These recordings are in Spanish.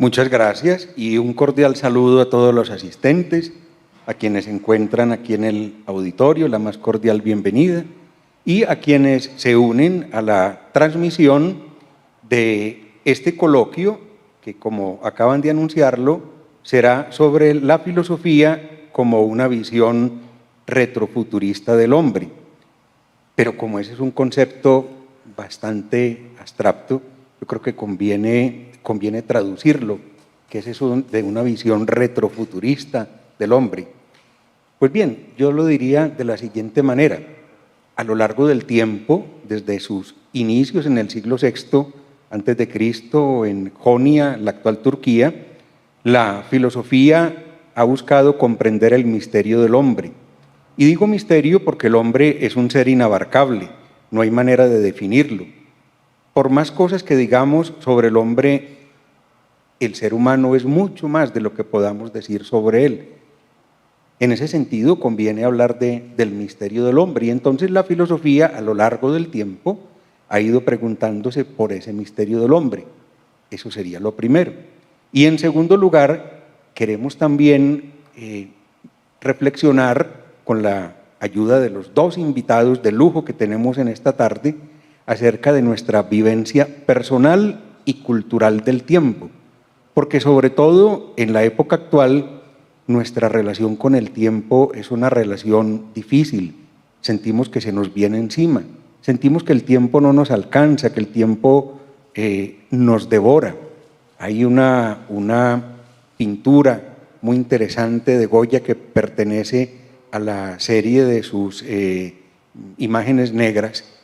Muchas gracias y un cordial saludo a todos los asistentes, a quienes se encuentran aquí en el auditorio, la más cordial bienvenida, y a quienes se unen a la transmisión de este coloquio, que como acaban de anunciarlo, será sobre la filosofía como una visión retrofuturista del hombre. Pero como ese es un concepto bastante abstracto, yo creo que conviene traducirlo, que es eso de una visión retrofuturista del hombre. Pues bien, yo lo diría de la siguiente manera. A lo largo del tiempo, desde sus inicios en el siglo VI antes de Cristo, en Jonia, la actual Turquía, la filosofía ha buscado comprender el misterio del hombre. Y digo misterio porque el hombre es un ser inabarcable, no hay manera de definirlo. Por más cosas que digamos sobre el hombre, el ser humano es mucho más de lo que podamos decir sobre él. En ese sentido, conviene hablar del misterio del hombre. Y entonces la filosofía, a lo largo del tiempo, ha ido preguntándose por ese misterio del hombre. Eso sería lo primero. Y en segundo lugar, queremos también reflexionar con la ayuda de los dos invitados de lujo que tenemos en esta tarde acerca de nuestra vivencia personal y cultural del tiempo. Porque sobre todo en la época actual, nuestra relación con el tiempo es una relación difícil. Sentimos que se nos viene encima, sentimos que el tiempo no nos alcanza, que el tiempo nos devora. Hay una pintura muy interesante de Goya que pertenece a la serie de sus imágenes negras,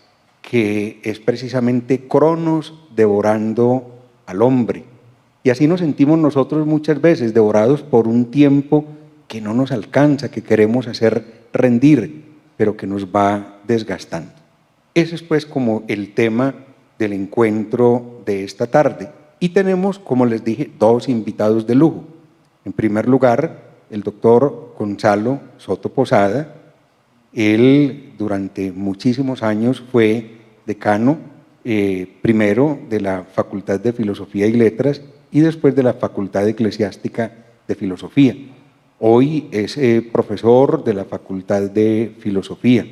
que es precisamente Cronos devorando al hombre. Y así nos sentimos nosotros muchas veces, devorados por un tiempo que no nos alcanza, que queremos hacer rendir, pero que nos va desgastando. Ese es pues como el tema del encuentro de esta tarde. Y tenemos, como les dije, dos invitados de lujo. En primer lugar, el doctor Gonzalo Soto Posada. Él durante muchísimos años fue decano, primero de la Facultad de Filosofía y Letras y después de la Facultad Eclesiástica de Filosofía. Hoy es profesor de la Facultad de Filosofía.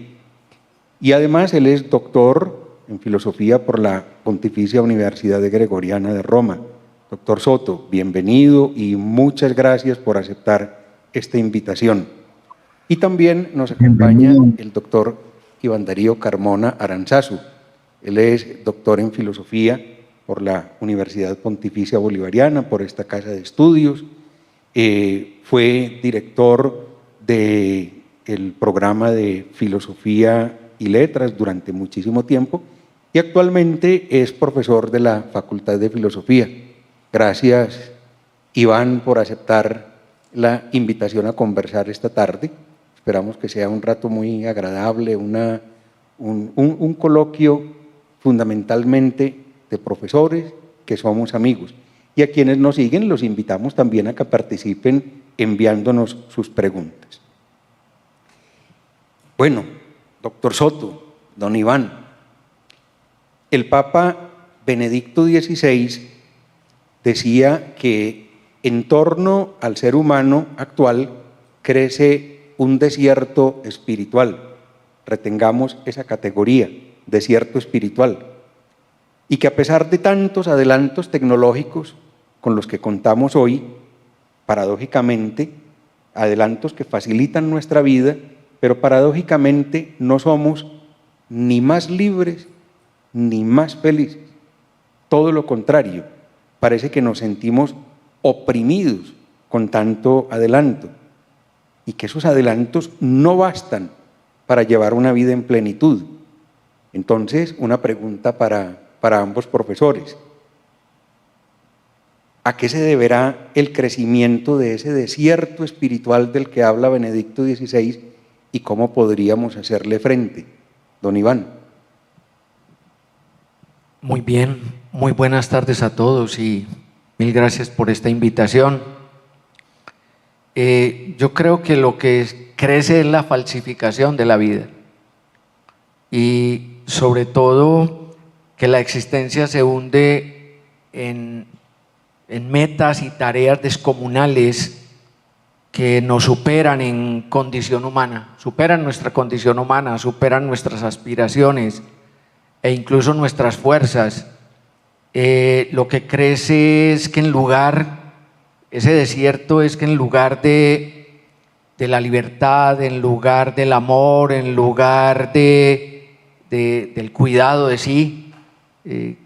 Y además él es doctor en Filosofía por la Pontificia Universidad Gregoriana de Roma. Doctor Soto, bienvenido y muchas gracias por aceptar esta invitación. Y también nos acompaña el doctor Iván Darío Carmona Aranzazu. Él es doctor en Filosofía por la Universidad Pontificia Bolivariana, por esta casa de estudios. Fue director del programa de Filosofía y Letras durante muchísimo tiempo y actualmente es profesor de la Facultad de Filosofía. Gracias, Iván, por aceptar la invitación a conversar esta tarde. Esperamos que sea un rato muy agradable, un coloquio fundamentalmente de profesores que somos amigos. Y a quienes nos siguen los invitamos también a que participen enviándonos sus preguntas. Bueno, doctor Soto, don Iván, el Papa Benedicto XVI decía que en torno al ser humano actual crece un desierto espiritual. Retengamos esa categoría, desierto espiritual. Y que a pesar de tantos adelantos tecnológicos con los que contamos hoy, paradójicamente, adelantos que facilitan nuestra vida, pero paradójicamente no somos ni más libres ni más felices. Todo lo contrario, parece que nos sentimos oprimidos con tanto adelanto y que esos adelantos no bastan para llevar una vida en plenitud. Entonces, una pregunta para ambos profesores. ¿A qué se deberá el crecimiento de ese desierto espiritual del que habla Benedicto XVI y cómo podríamos hacerle frente? Don Iván. Muy bien, muy buenas tardes a todos y mil gracias por esta invitación. Yo creo que lo que crece es la falsificación de la vida y sobre todo que la existencia se hunde en en metas y tareas descomunales que nos superan en condición humana, superan nuestra condición humana, superan nuestras aspiraciones e incluso nuestras fuerzas. Lo que crece es que ese desierto es que en lugar de la libertad, en lugar del amor, en lugar del cuidado de sí,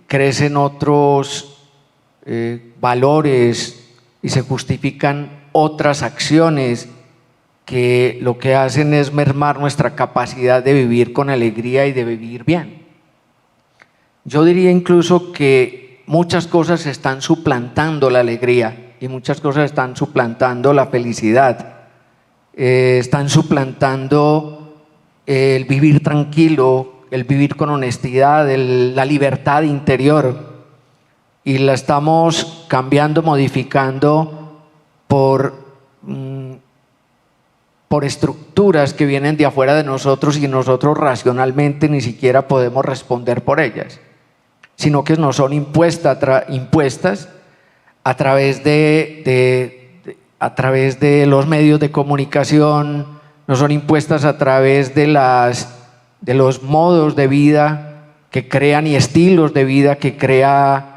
crecen otros valores y se justifican otras acciones que lo que hacen es mermar nuestra capacidad de vivir con alegría y de vivir bien. Yo diría incluso que muchas cosas están suplantando la alegría y muchas cosas están suplantando la felicidad, están suplantando el vivir tranquilo, el vivir con honestidad, la libertad interior, y la estamos cambiando, modificando por estructuras que vienen de afuera de nosotros y nosotros racionalmente ni siquiera podemos responder por ellas, sino que nos son impuestas a través de los medios de comunicación, nos son impuestas a través de los modos de vida que crean y estilos de vida que crea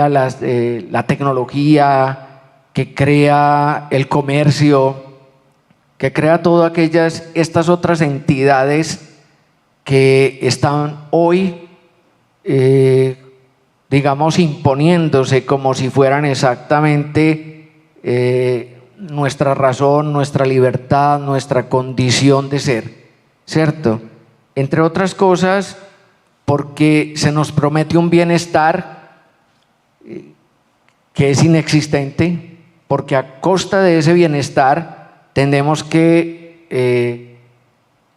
la tecnología, que crea el comercio, que crea todas estas otras entidades que están hoy, digamos, imponiéndose como si fueran exactamente nuestra razón, nuestra libertad, nuestra condición de ser, ¿cierto? Entre otras cosas, porque se nos promete un bienestar que es inexistente, porque a costa de ese bienestar tenemos que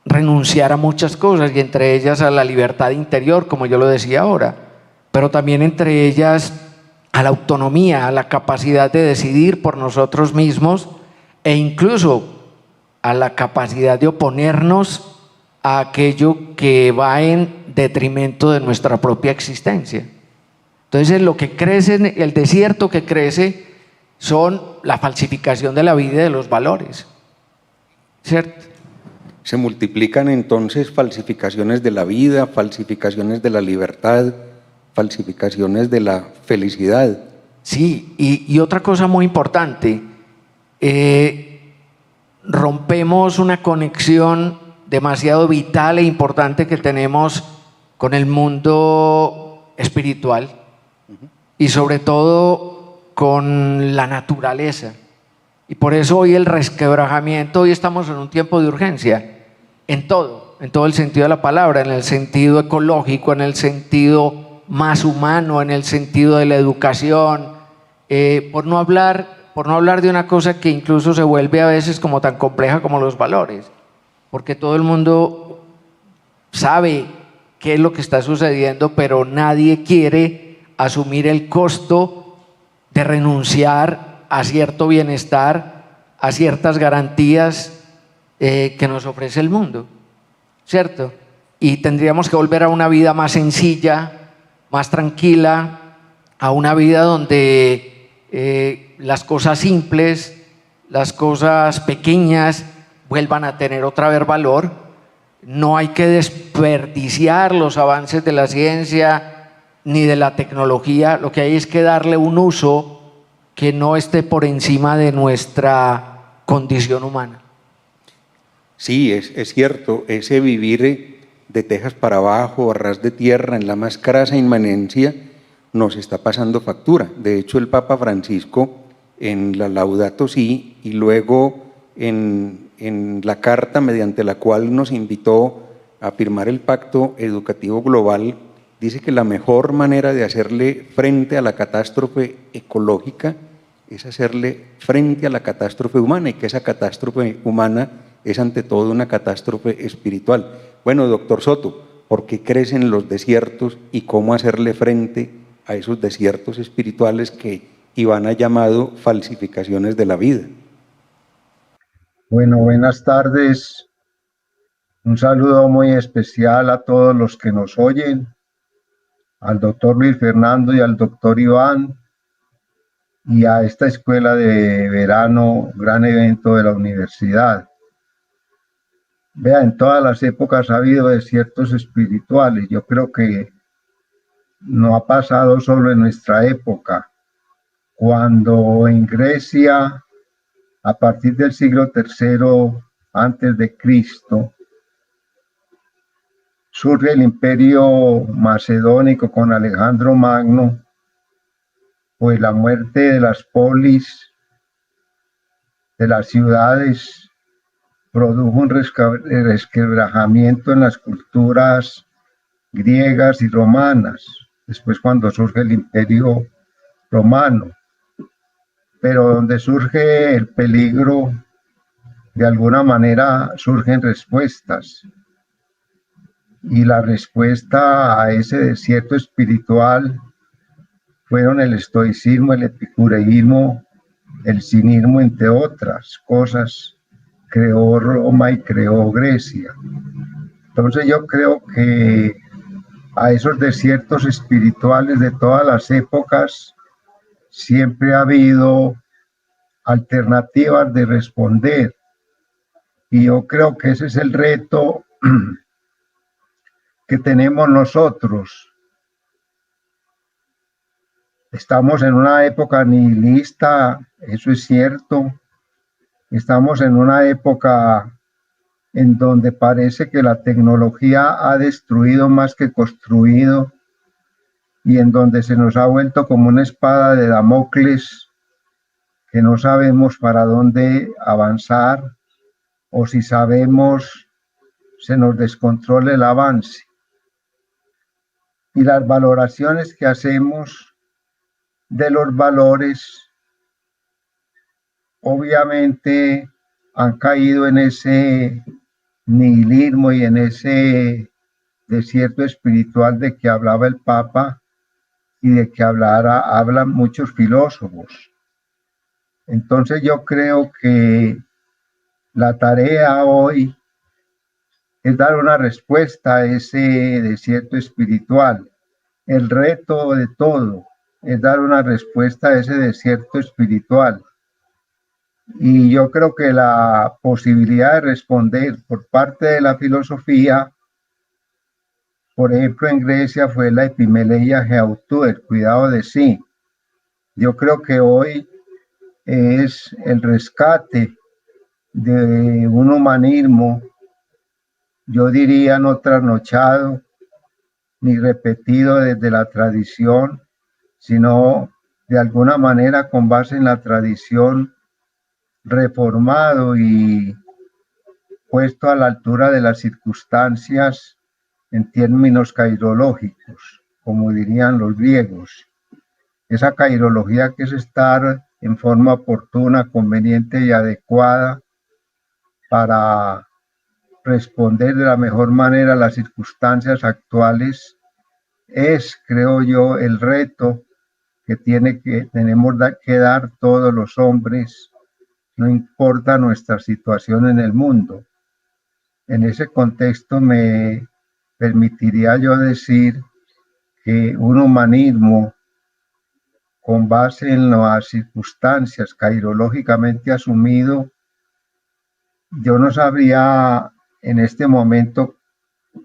renunciar a muchas cosas, y entre ellas a la libertad interior, como yo lo decía ahora, pero también entre ellas a la autonomía, a la capacidad de decidir por nosotros mismos e incluso a la capacidad de oponernos a aquello que va en detrimento de nuestra propia existencia. Entonces, lo que crece, el desierto que crece, son la falsificación de la vida y de los valores, ¿cierto? Se multiplican entonces falsificaciones de la vida, falsificaciones de la libertad, falsificaciones de la felicidad. Sí, y otra cosa muy importante, rompemos una conexión demasiado vital e importante que tenemos con el mundo espiritual y sobre todo con la naturaleza. Y por eso hoy el resquebrajamiento, hoy estamos en un tiempo de urgencia, en todo el sentido de la palabra, en el sentido ecológico, en el sentido más humano, en el sentido de la educación, por no hablar de una cosa que incluso se vuelve a veces como tan compleja como los valores, porque todo el mundo sabe qué es lo que está sucediendo, pero nadie quiere asumir el costo de renunciar a cierto bienestar, a ciertas garantías que nos ofrece el mundo, ¿cierto? Y tendríamos que volver a una vida más sencilla, más tranquila, a una vida donde las cosas simples, las cosas pequeñas vuelvan a tener otra vez valor. No hay que desperdiciar los avances de la ciencia ni de la tecnología, lo que hay es que darle un uso que no esté por encima de nuestra condición humana. Sí, es cierto, ese vivir de tejas para abajo, a ras de tierra, en la más crasa inmanencia, nos está pasando factura. De hecho, el Papa Francisco, en la Laudato Si, y luego en la carta mediante la cual nos invitó a firmar el Pacto Educativo Global, dice que la mejor manera de hacerle frente a la catástrofe ecológica es hacerle frente a la catástrofe humana, y que esa catástrofe humana es ante todo una catástrofe espiritual. Bueno, doctor Soto, ¿por qué crecen los desiertos y cómo hacerle frente a esos desiertos espirituales que Iván ha llamado falsificaciones de la vida? Bueno, buenas tardes. Un saludo muy especial a todos los que nos oyen, al doctor Luis Fernando y al doctor Iván, y a esta escuela de verano, gran evento de la universidad. Vea, en todas las épocas ha habido desiertos espirituales. Yo creo que no ha pasado solo en nuestra época. Cuando en Grecia, a partir del siglo III antes de Cristo, surge el imperio macedónico con Alejandro Magno, pues la muerte de las polis, de las ciudades, produjo un resquebrajamiento en las culturas griegas y romanas, después cuando surge el imperio romano, pero donde surge el peligro, de alguna manera surgen respuestas, y la respuesta a ese desierto espiritual fueron el estoicismo, el epicureísmo, el cinismo, entre otras cosas. Creó Roma y creó Grecia. Entonces yo creo que a esos desiertos espirituales de todas las épocas siempre ha habido alternativas de responder. Y yo creo que ese es el reto que tenemos nosotros. Estamos en una época nihilista, eso es cierto. Estamos en una época en donde parece que la tecnología ha destruido más que construido y en donde se nos ha vuelto como una espada de Damocles que no sabemos para dónde avanzar o si sabemos se nos descontrola el avance. Y las valoraciones que hacemos de los valores obviamente han caído en ese nihilismo y en ese desierto espiritual de que hablaba el Papa y de que hablan muchos filósofos. Entonces yo creo que la tarea hoy es dar una respuesta a ese desierto espiritual. El reto de todo es dar una respuesta a ese desierto espiritual. Y yo creo que la posibilidad de responder por parte de la filosofía, por ejemplo en Grecia, fue la epimeleia geautú, el cuidado de sí. Yo creo que hoy es el rescate de un humanismo, yo diría no trasnochado ni repetido desde la tradición, sino de alguna manera con base en la tradición, reformado y puesto a la altura de las circunstancias en términos cairológicos, como dirían los griegos. Esa cairología que es estar en forma oportuna, conveniente y adecuada para responder de la mejor manera a las circunstancias actuales, es, creo yo, el reto que tenemos que dar todos los hombres, no importa nuestra situación en el mundo. En ese contexto me permitiría yo decir que un humanismo con base en las circunstancias cairológicamente asumido, yo no sabría en este momento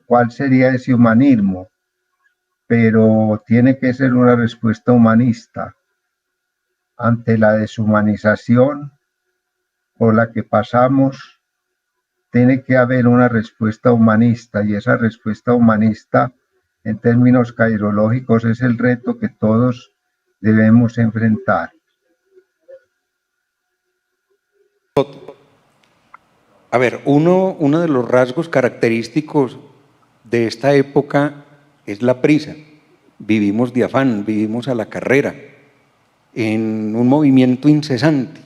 cuál sería ese humanismo, pero tiene que ser una respuesta humanista ante la deshumanización por la que pasamos. Tiene que haber una respuesta humanista y esa respuesta humanista en términos cairológicos es el reto que todos debemos enfrentar. A ver, uno de los rasgos característicos de esta época es la prisa. Vivimos de afán, vivimos a la carrera, en un movimiento incesante.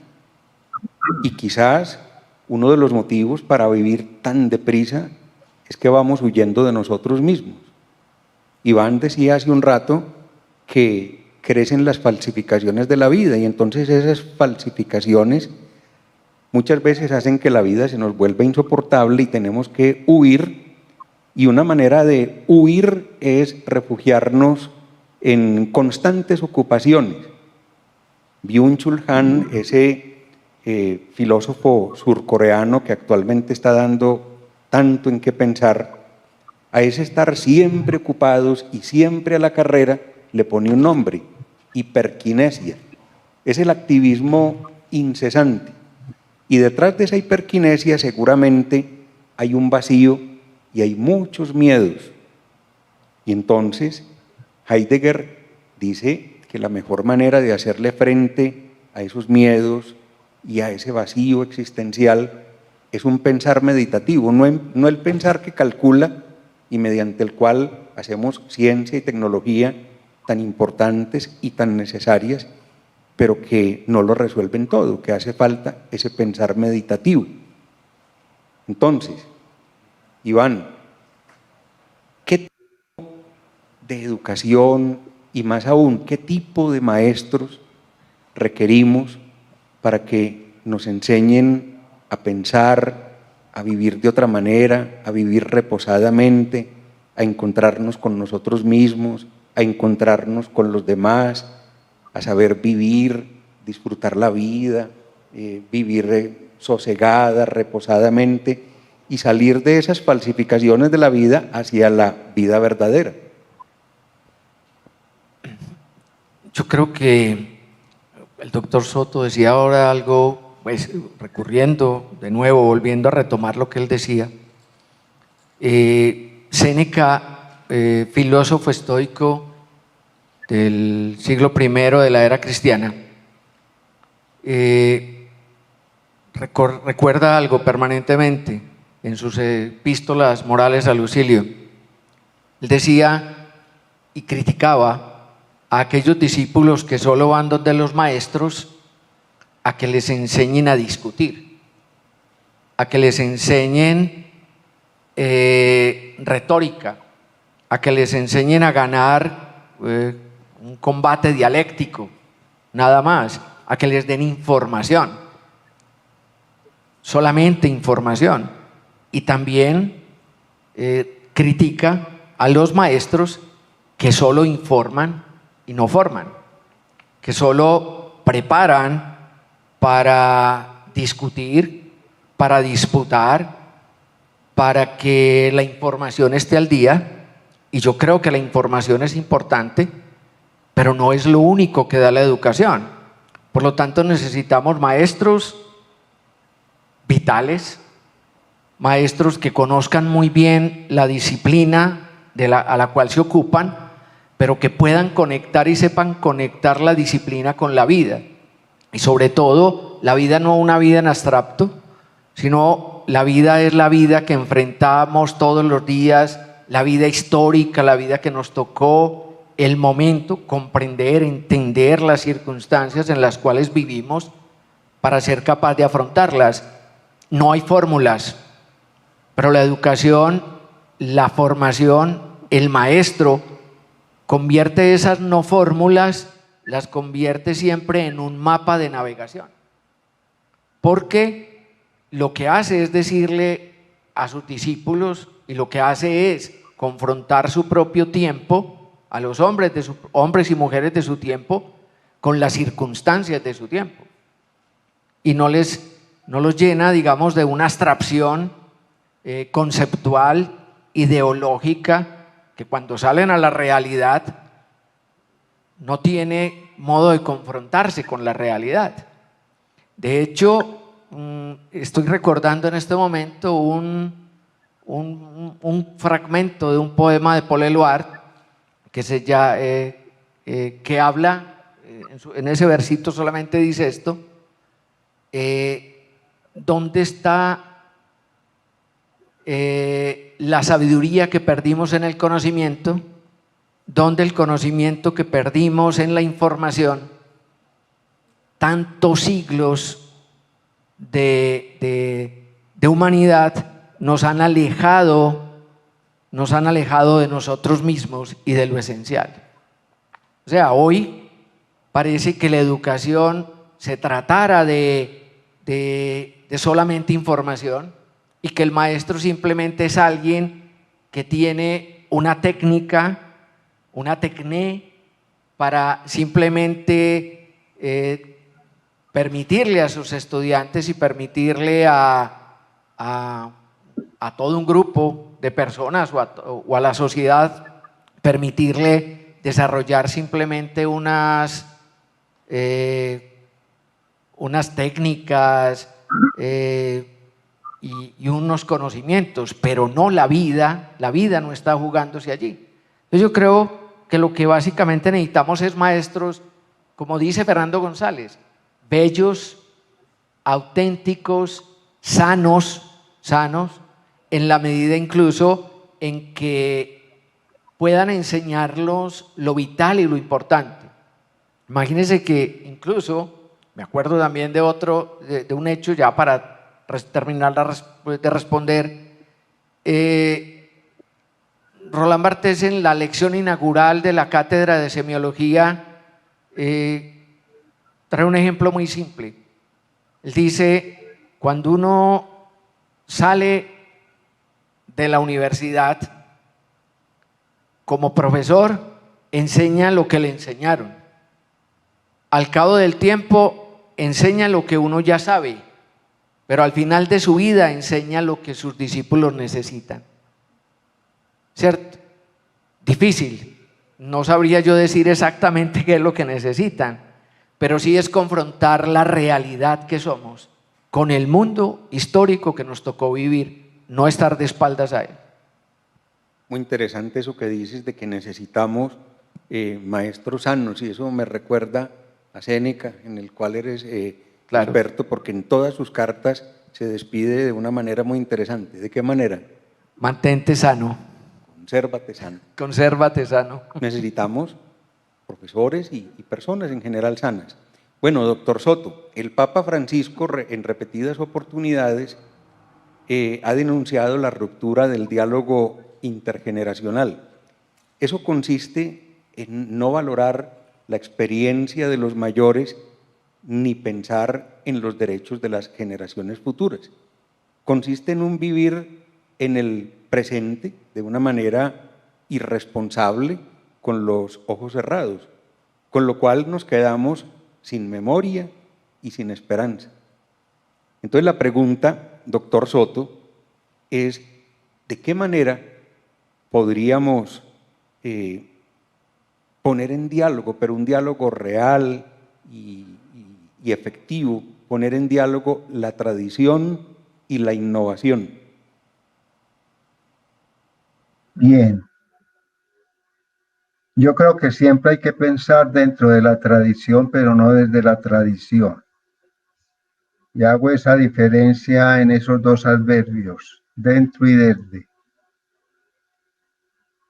Y quizás uno de los motivos para vivir tan deprisa es que vamos huyendo de nosotros mismos. Iván decía hace un rato que crecen las falsificaciones de la vida y entonces esas falsificaciones muchas veces hacen que la vida se nos vuelva insoportable y tenemos que huir, y una manera de huir es refugiarnos en constantes ocupaciones. Byung-Chul Han, ese filósofo surcoreano que actualmente está dando tanto en qué pensar, a ese estar siempre ocupados y siempre a la carrera le pone un nombre: hiperquinesia. Es el activismo incesante. Y detrás de esa hiperquinesia seguramente hay un vacío y hay muchos miedos. Y entonces Heidegger dice que la mejor manera de hacerle frente a esos miedos y a ese vacío existencial es un pensar meditativo, no el pensar que calcula y mediante el cual hacemos ciencia y tecnología tan importantes y tan necesarias, pero que no lo resuelven todo, que hace falta ese pensar meditativo. Entonces, Iván, ¿qué tipo de educación y más aún qué tipo de maestros requerimos para que nos enseñen a pensar, a vivir de otra manera, a vivir reposadamente, a encontrarnos con nosotros mismos, a encontrarnos con los demás, a saber vivir, disfrutar la vida, vivir sosegada, reposadamente y salir de esas falsificaciones de la vida hacia la vida verdadera? Yo creo que el doctor Soto decía ahora algo, pues recurriendo de nuevo, volviendo a retomar lo que él decía. Séneca, filósofo estoico del siglo I de la era cristiana, recuerda algo permanentemente en sus epístolas morales a Lucilio. Él decía y criticaba a aquellos discípulos que solo van donde los maestros a que les enseñen a discutir, a que les enseñen retórica, a que les enseñen a ganar un combate dialéctico, nada más, a que les den información, solamente información. Y también critica a los maestros que solo informan y no forman, que solo preparan para discutir, para disputar, para que la información esté al día. Y yo creo que la información es importante, pero no es lo único que da la educación. Por lo tanto, necesitamos maestros vitales, maestros que conozcan muy bien la disciplina a la cual se ocupan, pero que puedan conectar y sepan conectar la disciplina con la vida. Y sobre todo, la vida no una vida en abstracto, sino la vida es la vida que enfrentamos todos los días, la vida histórica, la vida que nos tocó, el momento, comprender, entender las circunstancias en las cuales vivimos para ser capaz de afrontarlas. No hay fórmulas, pero la educación, la formación, el maestro convierte esas no fórmulas, las convierte siempre en un mapa de navegación. Porque lo que hace es decirle a sus discípulos, y lo que hace es confrontar su propio tiempo, a los hombres y mujeres de su tiempo, con las circunstancias de su tiempo. Y no los llena, digamos, de una abstracción conceptual, ideológica, que cuando salen a la realidad no tiene modo de confrontarse con la realidad. De hecho, estoy recordando en este momento un fragmento de un poema de Paul Eluard que habla, en ese versito solamente dice esto: ¿dónde está la sabiduría que perdimos en el conocimiento? ¿Dónde el conocimiento que perdimos en la información? Tantos siglos de humanidad nos han alejado de nosotros mismos y de lo esencial. O sea, hoy parece que la educación se tratara de solamente información, y que el maestro simplemente es alguien que tiene una técnica, una tecné, para simplemente permitirle a sus estudiantes y permitirle a todo un grupo de personas o a la sociedad, permitirle desarrollar simplemente unas técnicas y unos conocimientos, pero no la vida no está jugándose allí. Entonces yo creo que lo que básicamente necesitamos es maestros, como dice Fernando González, bellos, auténticos, sanos, en la medida incluso en que puedan enseñarlos lo vital y lo importante. Imagínense que incluso, me acuerdo también de un hecho ya para terminar de responder, Roland Barthes en la lección inaugural de la cátedra de semiología trae un ejemplo muy simple. Él dice, cuando uno sale de la universidad como profesor, enseña lo que le enseñaron. Al cabo del tiempo, enseña lo que uno ya sabe, pero al final de su vida enseña lo que sus discípulos necesitan. ¿Cierto? Difícil. No sabría yo decir exactamente qué es lo que necesitan, pero sí es confrontar la realidad que somos con el mundo histórico que nos tocó vivir, no estar de espaldas a él. Muy interesante eso que dices de que necesitamos maestros sanos, y eso me recuerda a Séneca, en el cual eres Claro. experto, porque en todas sus cartas se despide de una manera muy interesante. ¿De qué manera? Mantente sano. Consérvate sano. Consérvate sano. Necesitamos profesores y personas en general sanas. Bueno, doctor Soto, el Papa Francisco en repetidas oportunidades ha denunciado la ruptura del diálogo intergeneracional. Eso consiste en no valorar la experiencia de los mayores ni pensar en los derechos de las generaciones futuras. Consiste en un vivir en el presente de una manera irresponsable, con los ojos cerrados, con lo cual nos quedamos sin memoria y sin esperanza. Entonces la pregunta, doctor Soto, es ¿de qué manera podríamos poner en diálogo, pero un diálogo real y efectivo, poner en diálogo la tradición y la innovación? Bien. Yo creo que siempre hay que pensar dentro de la tradición, pero no desde la tradición. Y hago esa diferencia en esos dos adverbios, dentro y desde.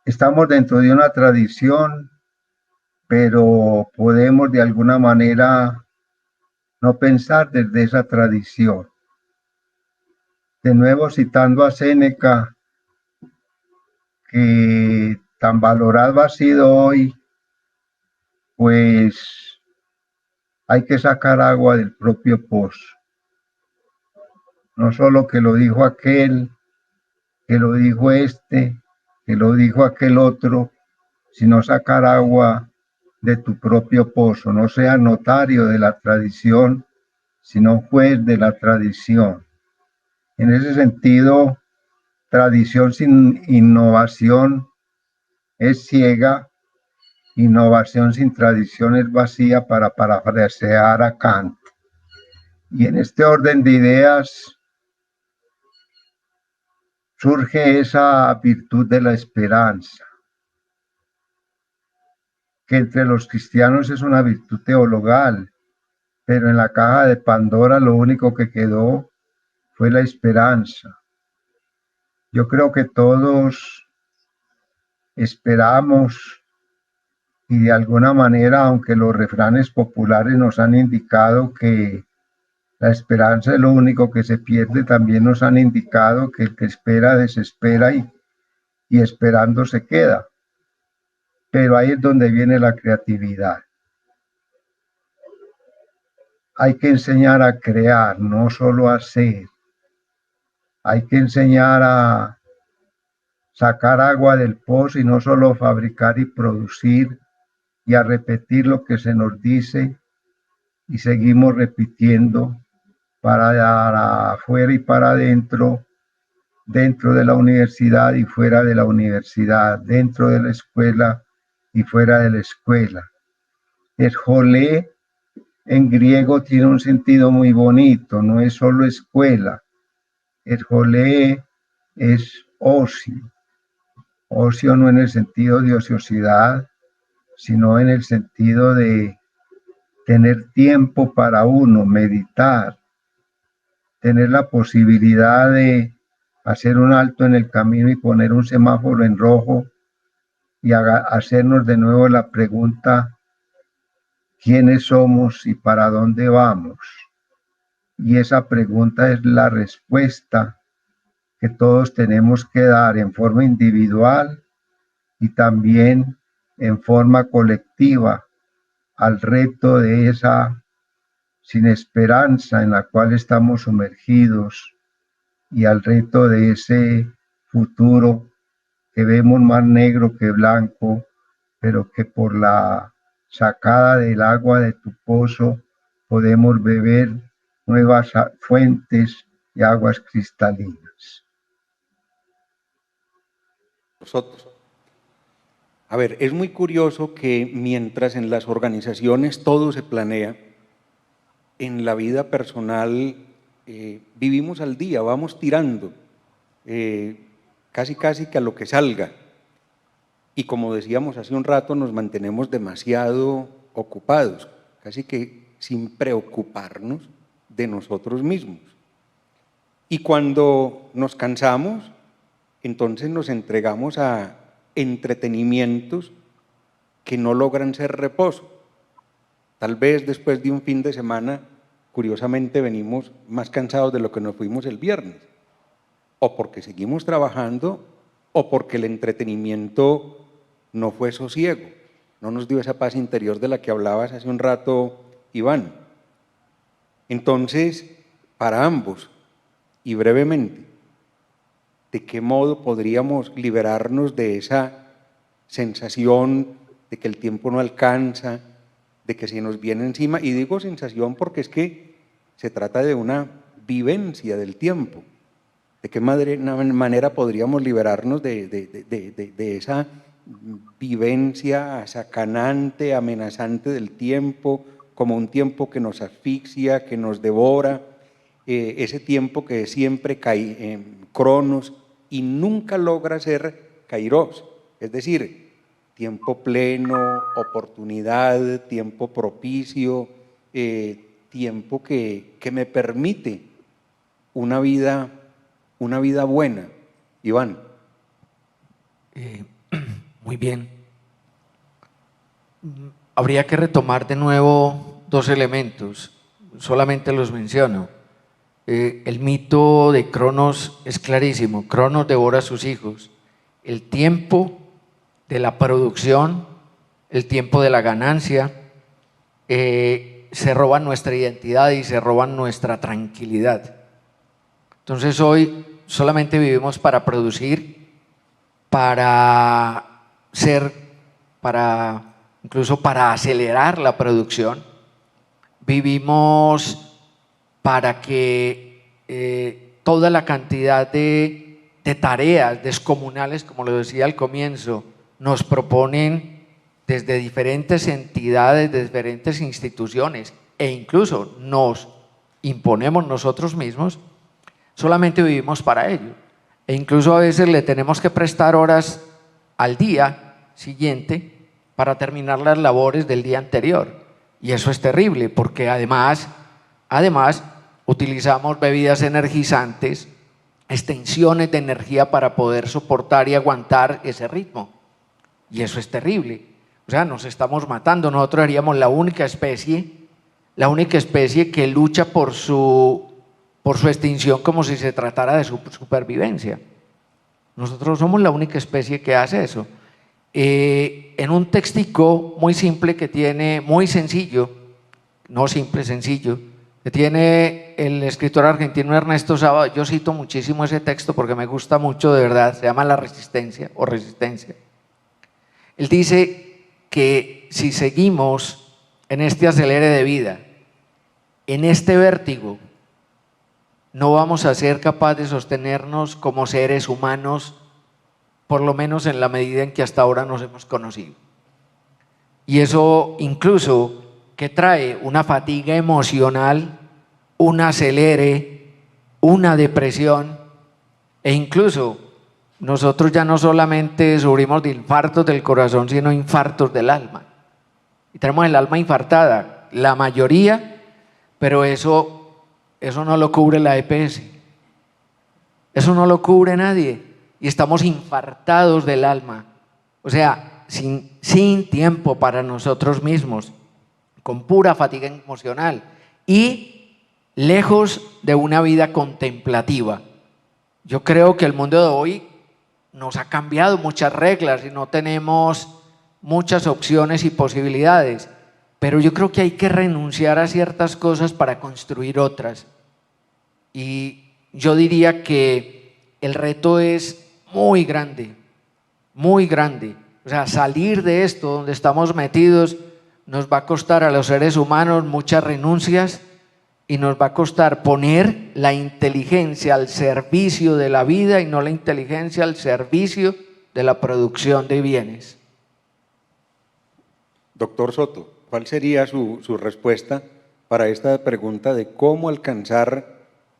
Estamos dentro de una tradición, pero podemos de alguna manera no pensar desde esa tradición. De nuevo, citando a Séneca, que tan valorado ha sido hoy, pues hay que sacar agua del propio pozo. No solo que lo dijo aquel, que lo dijo este, que lo dijo aquel otro, sino sacar agua de tu propio pozo. No seas notario de la tradición, sino juez de la tradición. En ese sentido, tradición sin innovación es ciega, innovación sin tradición es vacía, para parafrasear a Kant. Y en este orden de ideas surge esa virtud de la esperanza, que entre los cristianos es una virtud teologal, pero en la caja de Pandora lo único que quedó fue la esperanza. Yo creo que todos esperamos, y de alguna manera, aunque los refranes populares nos han indicado que la esperanza es lo único que se pierde, también nos han indicado que el que espera desespera y esperando se queda. Pero ahí es donde viene la creatividad. Hay que enseñar a crear, no solo a hacer. Hay que enseñar a sacar agua del pozo y no solo fabricar y producir, y a repetir lo que se nos dice, y seguimos repitiendo para afuera y para adentro, dentro de la universidad y fuera de la universidad, dentro de la escuela y fuera de la escuela. El jolé en griego tiene un sentido muy bonito, no es solo escuela. El jolé es ocio, ocio no en el sentido de ociosidad, sino en el sentido de tener tiempo para uno, meditar, tener la posibilidad de hacer un alto en el camino y poner un semáforo en rojo y hacernos de nuevo la pregunta, ¿quiénes somos y para dónde vamos? Y esa pregunta es la respuesta que todos tenemos que dar en forma individual y también en forma colectiva al reto de esa sin esperanza en la cual estamos sumergidos y al reto de ese futuro que vemos más negro que blanco, pero que por la sacada del agua de tu pozo podemos beber nuevas fuentes y aguas cristalinas. Nosotros. A ver, es muy curioso que mientras en las organizaciones todo se planea, en la vida personal vivimos al día, vamos tirando, casi que a lo que salga. Y como decíamos hace un rato, nos mantenemos demasiado ocupados, casi que sin preocuparnos de nosotros mismos. Y cuando nos cansamos, entonces nos entregamos a entretenimientos que no logran ser reposo. Tal vez después de un fin de semana, curiosamente venimos más cansados de lo que nos fuimos el viernes, o porque seguimos trabajando, o porque el entretenimiento no fue sosiego, no nos dio esa paz interior de la que hablabas hace un rato, Iván. Entonces, para ambos, y brevemente, ¿de qué modo podríamos liberarnos de esa sensación de que el tiempo no alcanza, de que se nos viene encima? Y digo sensación porque es que se trata de una vivencia del tiempo. ¿De qué manera podríamos liberarnos de esa vivencia asacanante, amenazante del tiempo, como un tiempo que nos asfixia, que nos devora, ese tiempo que siempre cae en cronos y nunca logra ser kairos, es decir, tiempo pleno, oportunidad, tiempo propicio, tiempo que me permite una vida buena? Iván. Muy bien. Habría que retomar de nuevo dos elementos, solamente los menciono. El mito de Cronos es clarísimo, Cronos devora a sus hijos. El tiempo de la producción, el tiempo de la ganancia, se roban nuestra identidad y se roban nuestra tranquilidad. Entonces hoy solamente vivimos para producir, para incluso para acelerar la producción. Vivimos para que toda la cantidad de tareas descomunales, como lo decía al comienzo, nos proponen desde diferentes entidades, de diferentes instituciones, e incluso nos imponemos nosotros mismos, solamente vivimos para ello. E incluso a veces le tenemos que prestar horas al día siguiente para terminar las labores del día anterior. Y eso es terrible, porque además utilizamos bebidas energizantes, extensiones de energía para poder soportar y aguantar ese ritmo. Y eso es terrible. O sea, nos estamos matando. Nosotros seríamos la única especie que lucha por su extinción como si se tratara de su supervivencia. Nosotros somos la única especie que hace eso. En un textico muy simple que tiene, muy sencillo, no simple, sencillo, que tiene el escritor argentino Ernesto Sábato. Yo cito muchísimo ese texto porque me gusta mucho, de verdad, se llama La Resistencia o Resistencia. Él dice que si seguimos en este acelere de vida, en este vértigo no vamos a ser capaces de sostenernos como seres humanos, por lo menos en la medida en que hasta ahora nos hemos conocido. Y eso incluso que trae una fatiga emocional, un acelere, una depresión, e incluso nosotros ya no solamente sufrimos de infartos del corazón, sino infartos del alma. Y tenemos el alma infartada, la mayoría, pero eso no lo cubre la EPS. Eso no lo cubre nadie. Y estamos infartados del alma. O sea, sin tiempo para nosotros mismos, con pura fatiga emocional y lejos de una vida contemplativa. Yo creo que el mundo de hoy nos ha cambiado muchas reglas y no tenemos muchas opciones y posibilidades, pero yo creo que hay que renunciar a ciertas cosas para construir otras. Y yo diría que el reto es muy grande, muy grande. O sea, salir de esto donde estamos metidos nos va a costar a los seres humanos muchas renuncias y nos va a costar poner la inteligencia al servicio de la vida y no la inteligencia al servicio de la producción de bienes. Doctor Soto, ¿cuál sería su respuesta para esta pregunta de cómo alcanzar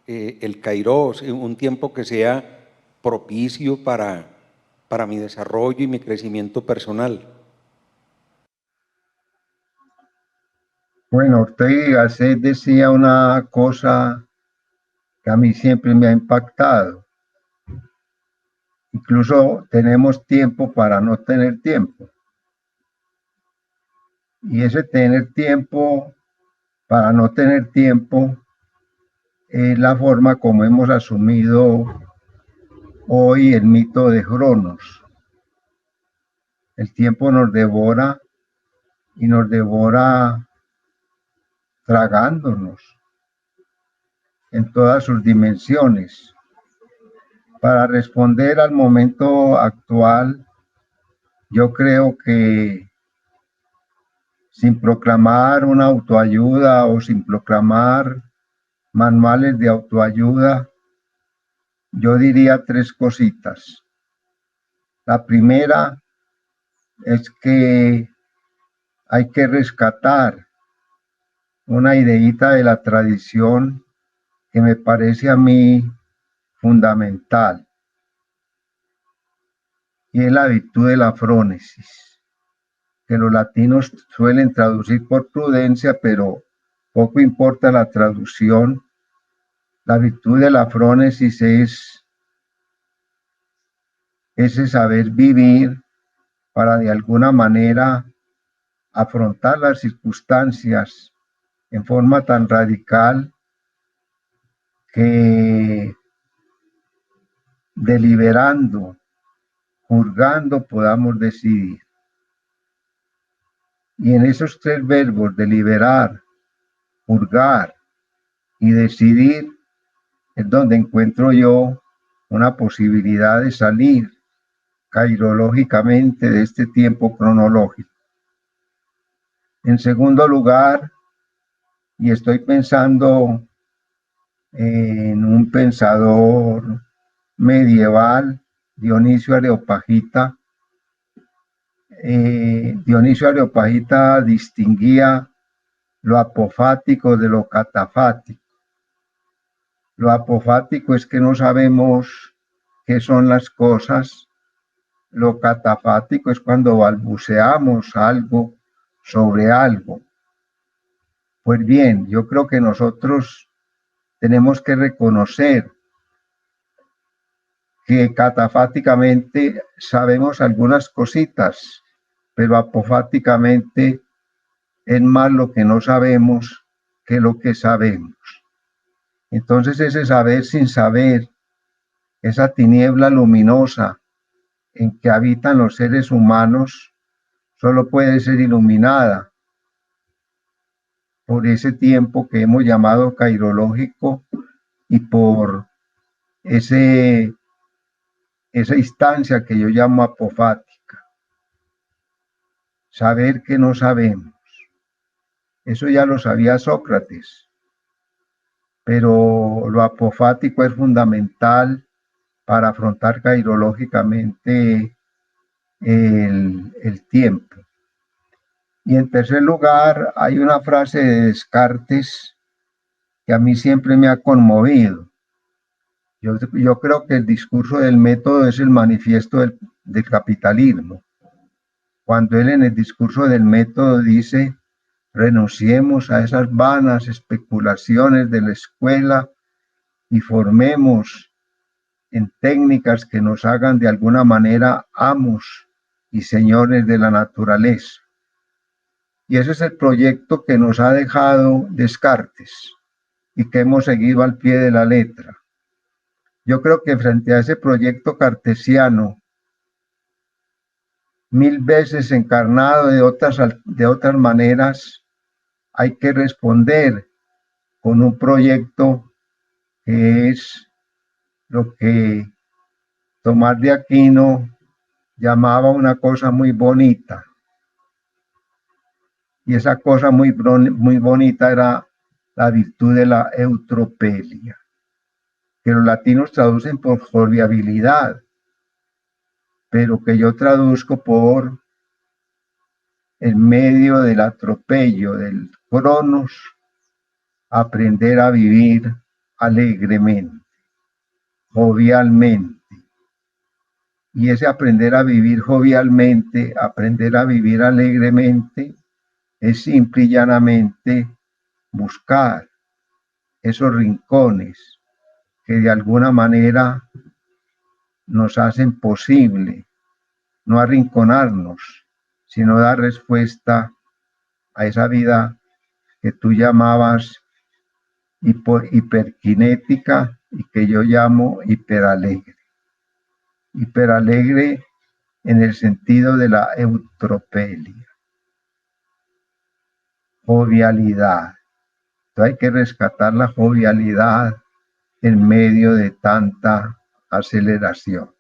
el Kairos, un tiempo que sea propicio para mi desarrollo y mi crecimiento personal? Bueno, Ortega y Gasset decía una cosa que a mí siempre me ha impactado. Incluso tenemos tiempo para no tener tiempo. Y ese tener tiempo para no tener tiempo es la forma como hemos asumido hoy el mito de Cronos. El tiempo nos devora y nos devora tragándonos en todas sus dimensiones. Para responder al momento actual, yo creo que sin proclamar una autoayuda o sin proclamar manuales de autoayuda, yo diría tres cositas. La primera es que hay que rescatar una ideita de la tradición que me parece a mí fundamental, y es la virtud de la frónesis, que los latinos suelen traducir por prudencia, pero poco importa la traducción. La virtud de la frónesis es ese saber vivir para de alguna manera afrontar las circunstancias en forma tan radical que deliberando, juzgando, podamos decidir. Y en esos tres verbos, deliberar, juzgar y decidir, es donde encuentro yo una posibilidad de salir cairológicamente de este tiempo cronológico. En segundo lugar, y estoy pensando en un pensador medieval, Dionisio Areopagita. Dionisio Areopagita distinguía lo apofático de lo catafático. Lo apofático es que no sabemos qué son las cosas. Lo catafático es cuando balbuceamos algo sobre algo. Pues bien, yo creo que nosotros tenemos que reconocer que catafáticamente sabemos algunas cositas, pero apofáticamente es más lo que no sabemos que lo que sabemos. Entonces ese saber sin saber, esa tiniebla luminosa en que habitan los seres humanos, solo puede ser iluminada por ese tiempo que hemos llamado cairológico y por esa instancia que yo llamo apofática. Saber que no sabemos. Eso ya lo sabía Sócrates. pero lo apofático es fundamental para afrontar cairológicamente el tiempo. Y en tercer lugar, hay una frase de Descartes que a mí siempre me ha conmovido. Yo creo que el discurso del método es el manifiesto del capitalismo. Cuando él en el discurso del método dice, renunciemos a esas vanas especulaciones de la escuela y formemos en técnicas que nos hagan de alguna manera amos y señores de la naturaleza. Y ese es el proyecto que nos ha dejado Descartes y que hemos seguido al pie de la letra. Yo creo que frente a ese proyecto cartesiano, 1000 veces encarnado de otras maneras, hay que responder con un proyecto que es lo que Tomás de Aquino llamaba una cosa muy bonita. Y esa cosa muy bonita era la virtud de la eutropelia, que los latinos traducen por jovialidad, pero que yo traduzco por en medio del atropello, del cronos, aprender a vivir alegremente, jovialmente. Y ese aprender a vivir jovialmente, aprender a vivir alegremente, es simple y llanamente buscar esos rincones que de alguna manera nos hacen posible no arrinconarnos, sino dar respuesta a esa vida que tú llamabas hiperkinética y que yo llamo hiperalegre. Hiperalegre en el sentido de la eutropelia. Jovialidad. Entonces hay que rescatar la jovialidad en medio de tanta aceleración.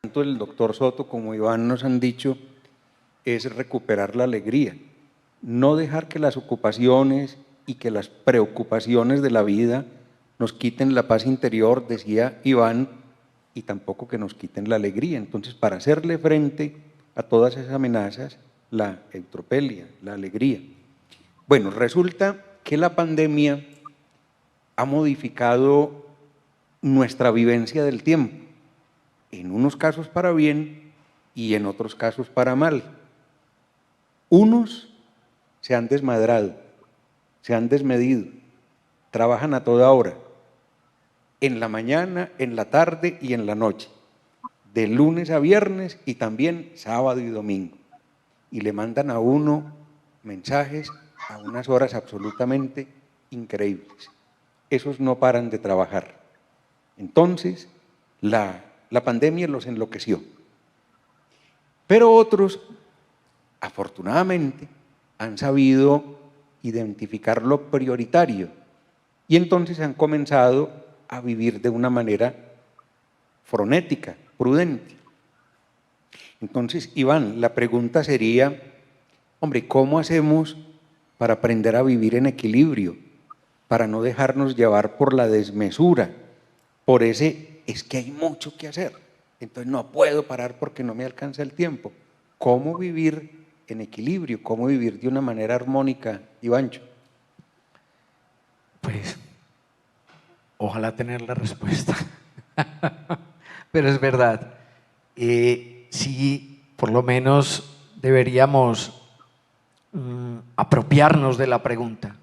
Tanto el doctor Soto como Iván nos han dicho es recuperar la alegría, no dejar que las ocupaciones y que las preocupaciones de la vida nos quiten la paz interior, decía Iván, y tampoco que nos quiten la alegría. Entonces, para hacerle frente a todas esas amenazas, la eutropelia, la alegría. Bueno, resulta que la pandemia ha modificado nuestra vivencia del tiempo, en unos casos para bien y en otros casos para mal. Unos se han desmadrado, se han desmedido, trabajan a toda hora, en la mañana, en la tarde y en la noche, de lunes a viernes y también sábado y domingo. Y le mandan a uno mensajes a unas horas absolutamente increíbles. Esos no paran de trabajar. Entonces, la pandemia los enloqueció. Pero otros, afortunadamente, han sabido identificar lo prioritario y entonces han comenzado a vivir de una manera frenética, prudente. Entonces, Iván, la pregunta sería, hombre, ¿cómo hacemos para aprender a vivir en equilibrio? Para no dejarnos llevar por la desmesura, por ese, es que hay mucho que hacer, entonces no puedo parar porque no me alcanza el tiempo. ¿Cómo vivir en equilibrio? ¿Cómo vivir de una manera armónica, Ivancho? Pues, ojalá tener la respuesta. Pero es verdad. Sí, por lo menos deberíamos apropiarnos de la pregunta.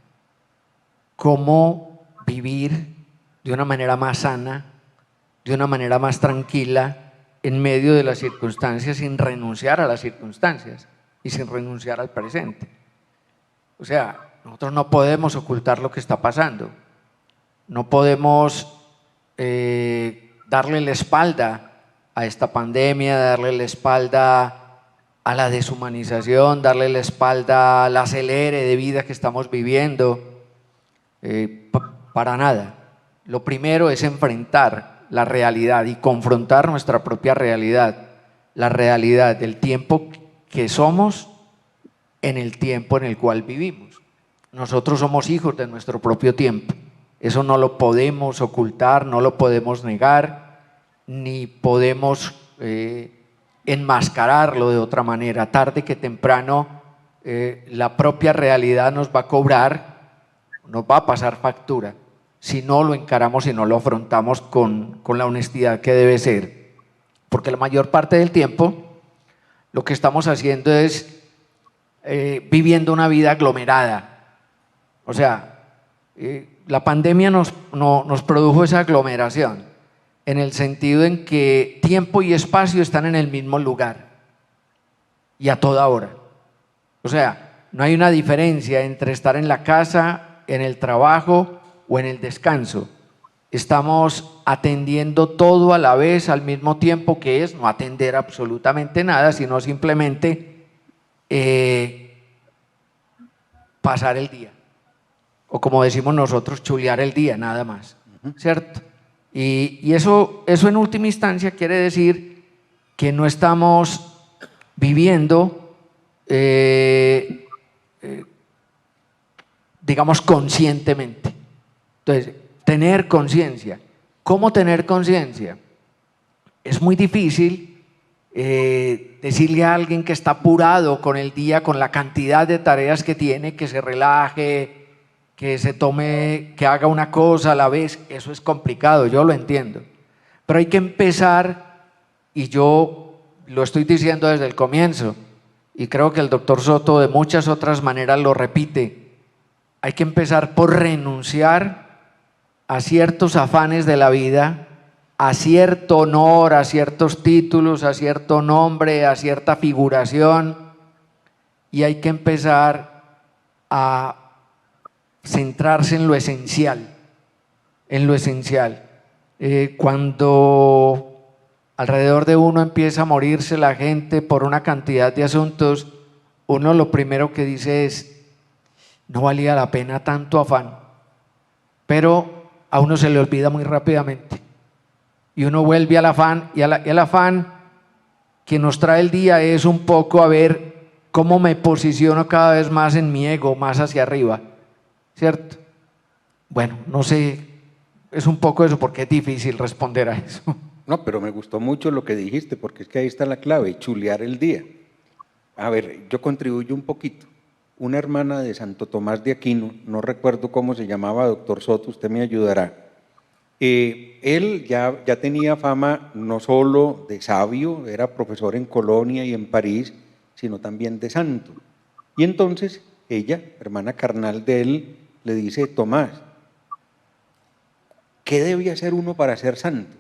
¿Cómo vivir de una manera más sana, de una manera más tranquila, en medio de las circunstancias, sin renunciar a las circunstancias y sin renunciar al presente? O sea, nosotros no podemos ocultar lo que está pasando. No podemos darle la espalda a esta pandemia, darle la espalda a la deshumanización, darle la espalda al acelere de vida que estamos viviendo. Para nada. Lo primero es enfrentar la realidad y confrontar nuestra propia realidad, la realidad del tiempo que somos en el tiempo en el cual vivimos. nosotros somos hijos de nuestro propio tiempo. Eso no lo podemos ocultar, no lo podemos negar, ni podemos enmascararlo de otra manera. Tarde que temprano la propia realidad nos va a cobrar, nos va a pasar factura, si no lo encaramos y no lo afrontamos con la honestidad que debe ser. Porque la mayor parte del tiempo lo que estamos haciendo es viviendo una vida aglomerada. O sea, la pandemia nos produjo esa aglomeración, en el sentido en que tiempo y espacio están en el mismo lugar y a toda hora. O sea, no hay una diferencia entre estar en la casa, en el trabajo o en el descanso. Estamos atendiendo todo a la vez, al mismo tiempo, que es no atender absolutamente nada, sino simplemente pasar el día. O como decimos nosotros, chulear el día, nada más, ¿cierto? Y eso en última instancia quiere decir que no estamos viviendo, digamos, conscientemente. Entonces, tener conciencia. ¿Cómo tener conciencia? Es muy difícil decirle a alguien que está apurado con el día, con la cantidad de tareas que tiene, que se relaje, que se tome, que haga una cosa a la vez. Eso es complicado, yo lo entiendo. Pero hay que empezar, y yo lo estoy diciendo desde el comienzo, y creo que el doctor Soto de muchas otras maneras lo repite, hay que empezar por renunciar a ciertos afanes de la vida, a cierto honor, a ciertos títulos, a cierto nombre, a cierta figuración, y hay que empezar a centrarse en lo esencial, en lo esencial. Cuando alrededor de uno empieza a morirse la gente por una cantidad de asuntos, uno lo primero que dice es, no valía la pena tanto afán, pero a uno se le olvida muy rápidamente y uno vuelve al afán, y el afán que nos trae el día es un poco a ver cómo me posiciono cada vez más en mi ego, más hacia arriba, ¿cierto? Bueno, no sé, es un poco eso, porque es difícil responder a eso. No, pero me gustó mucho lo que dijiste, porque es que ahí está la clave, chulear el día. A ver, yo contribuyo un poquito. Una hermana de Santo Tomás de Aquino, no recuerdo cómo se llamaba, doctor Soto, usted me ayudará. Él ya tenía fama no solo de sabio, era profesor en Colonia y en París, sino también de santo. Y entonces ella, hermana carnal de él, le dice, Tomás, ¿qué debe hacer uno para ser santo?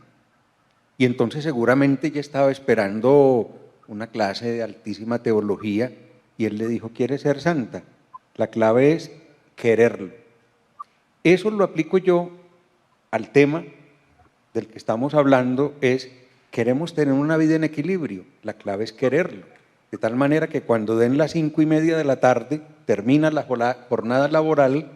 Y entonces seguramente ella estaba esperando una clase de altísima teología y él le dijo, ¿quieres ser santa? La clave es quererlo. Eso lo aplico yo al tema del que estamos hablando, es queremos tener una vida en equilibrio, la clave es quererlo, de tal manera que cuando den las 5:30 de la tarde, termina la jornada laboral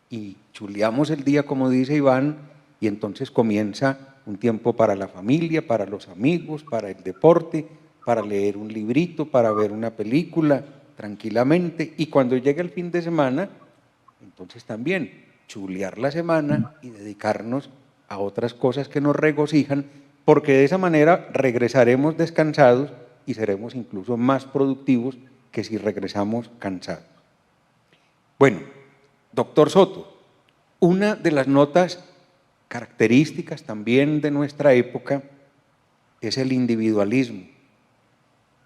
y chuleamos el día, como dice Iván, y entonces comienza un tiempo para la familia, para los amigos, para el deporte, para leer un librito, para ver una película tranquilamente, y cuando llega el fin de semana, entonces también chulear la semana y dedicarnos a otras cosas que nos regocijan, porque de esa manera regresaremos descansados y seremos incluso más productivos que si regresamos cansados. Bueno, doctor Soto, una de las notas características también de nuestra época es el individualismo.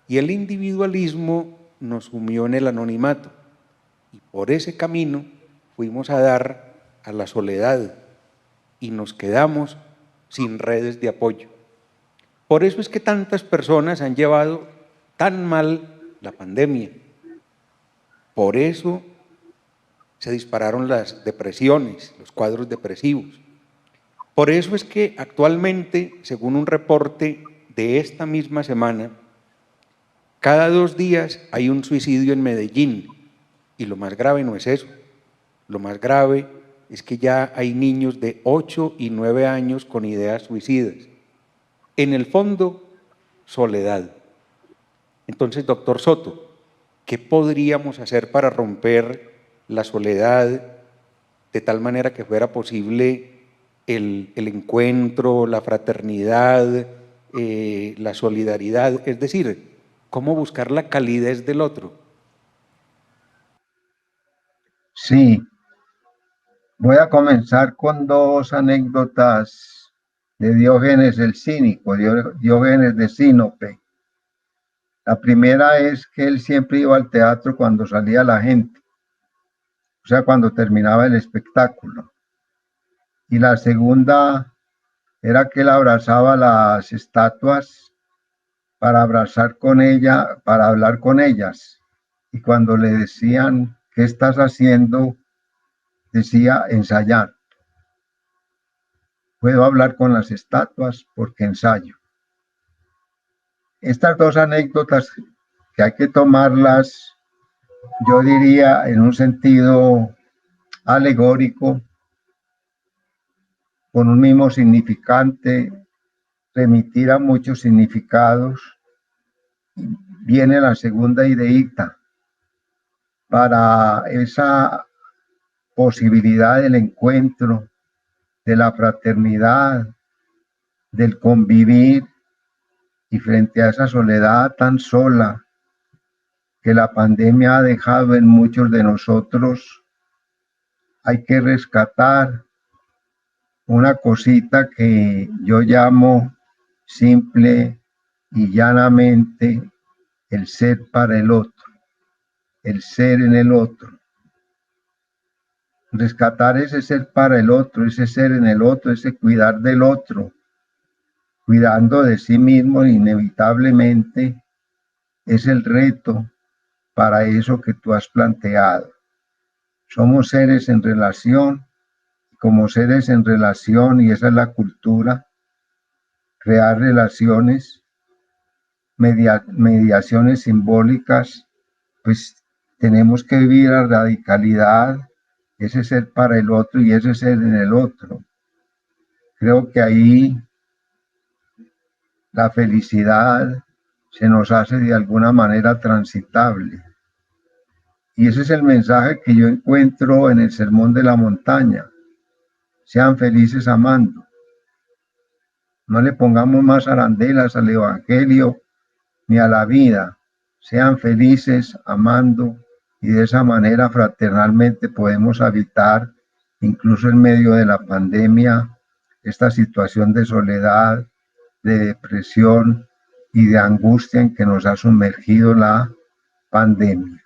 Y el individualismo nos sumió en el anonimato y por ese camino fuimos a dar a la soledad y nos quedamos sin redes de apoyo. Por eso es que tantas personas han llevado tan mal la pandemia. Por eso se dispararon las depresiones, los cuadros depresivos. Por eso es que actualmente, según un reporte de esta misma semana, cada 2 días hay un suicidio en Medellín. Y lo más grave no es eso. Lo más grave es que ya hay niños de 8 y 9 años con ideas suicidas. En el fondo, soledad. Entonces, doctor Soto, ¿qué podríamos hacer para romper la soledad, de tal manera que fuera posible el encuentro, la fraternidad, la solidaridad, es decir, cómo buscar la calidez del otro. Sí, voy a comenzar con dos anécdotas de Diógenes el Cínico, Diógenes de Sinope. La primera es que él siempre iba al teatro cuando salía la gente, o sea, cuando terminaba el espectáculo. Y la segunda era que él abrazaba las estatuas para abrazar con ella, para hablar con ellas. Y cuando le decían, ¿qué estás haciendo?, decía, ensayar. Puedo hablar con las estatuas porque ensayo. Estas dos anécdotas que hay que tomarlas, yo diría, en un sentido alegórico, con un mismo significante, remitir a muchos significados. Viene la segunda ideita para esa posibilidad del encuentro, de la fraternidad, del convivir, y frente a esa soledad tan sola que la pandemia ha dejado en muchos de nosotros, hay que rescatar una cosita que yo llamo simple y llanamente el ser para el otro, el ser en el otro. Rescatar ese ser para el otro, ese ser en el otro, ese cuidar del otro, cuidando de sí mismo inevitablemente, es el reto para eso que tú has planteado. Somos seres en relación, como seres en relación, y esa es la cultura, crear relaciones, mediaciones simbólicas, pues tenemos que vivir a radicalidad ese ser para el otro y ese ser en el otro. Creo que ahí la felicidad se nos hace de alguna manera transitable. Y ese es el mensaje que yo encuentro en el Sermón de la Montaña. Sean felices amando. No le pongamos más arandelas al Evangelio ni a la vida. Sean felices amando, y de esa manera fraternalmente podemos habitar, incluso en medio de la pandemia, esta situación de soledad, de depresión y de angustia en que nos ha sumergido la pandemia.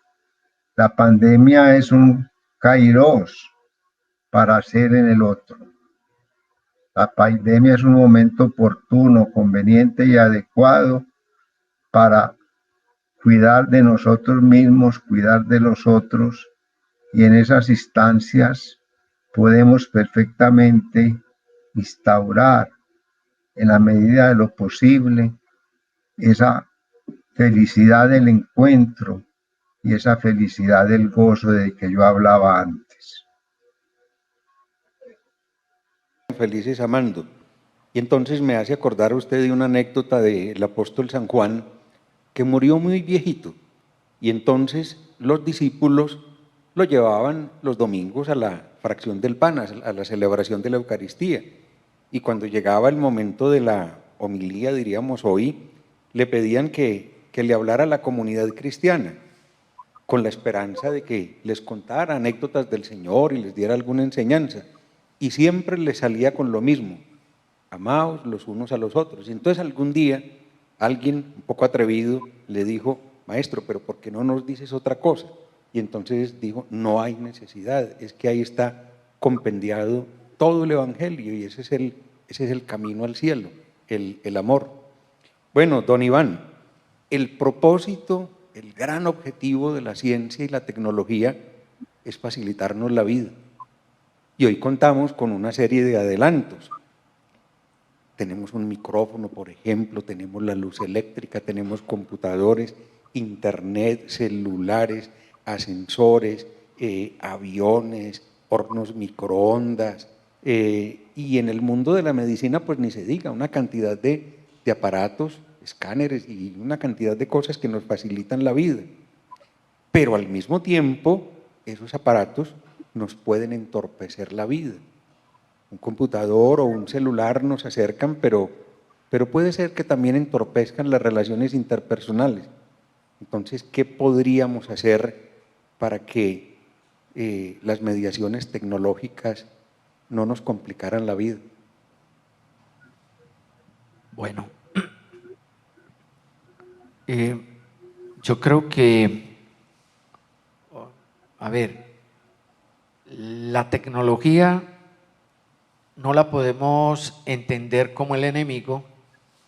La pandemia es un kairos para ser en el otro. La pandemia es un momento oportuno, conveniente y adecuado para cuidar de nosotros mismos, cuidar de los otros, y en esas instancias podemos perfectamente instaurar, en la medida de lo posible, esa felicidad del encuentro y esa felicidad del gozo de que yo hablaba antes. Felices amando. Y entonces me hace acordar usted de una anécdota del apóstol San Juan, que murió muy viejito, y entonces los discípulos lo llevaban los domingos a la fracción del pan, a la celebración de la Eucaristía, y cuando llegaba el momento de la homilía, diríamos hoy, le pedían que le hablara a la comunidad cristiana, con la esperanza de que les contara anécdotas del Señor y les diera alguna enseñanza, y siempre les salía con lo mismo: amaos los unos a los otros. Y entonces algún día alguien un poco atrevido le dijo: maestro, pero ¿por qué no nos dices otra cosa? Y entonces dijo: no hay necesidad, es que ahí está compendiado todo el Evangelio, y ese es el camino al cielo, el amor. Bueno, don Iván, el propósito, el gran objetivo de la ciencia y la tecnología es facilitarnos la vida. Y hoy contamos con una serie de adelantos. Tenemos un micrófono, por ejemplo, tenemos la luz eléctrica, tenemos computadores, internet, celulares, ascensores, aviones, hornos microondas, y en el mundo de la medicina pues ni se diga, una cantidad de aparatos, escáneres y una cantidad de cosas que nos facilitan la vida. Pero al mismo tiempo esos aparatos nos pueden entorpecer la vida. Un computador o un celular nos acercan, pero puede ser que también entorpezcan las relaciones interpersonales. Entonces, ¿qué podríamos hacer para que las mediaciones tecnológicas no nos complicaran la vida? Bueno, yo creo que, a ver, la tecnología no la podemos entender como el enemigo,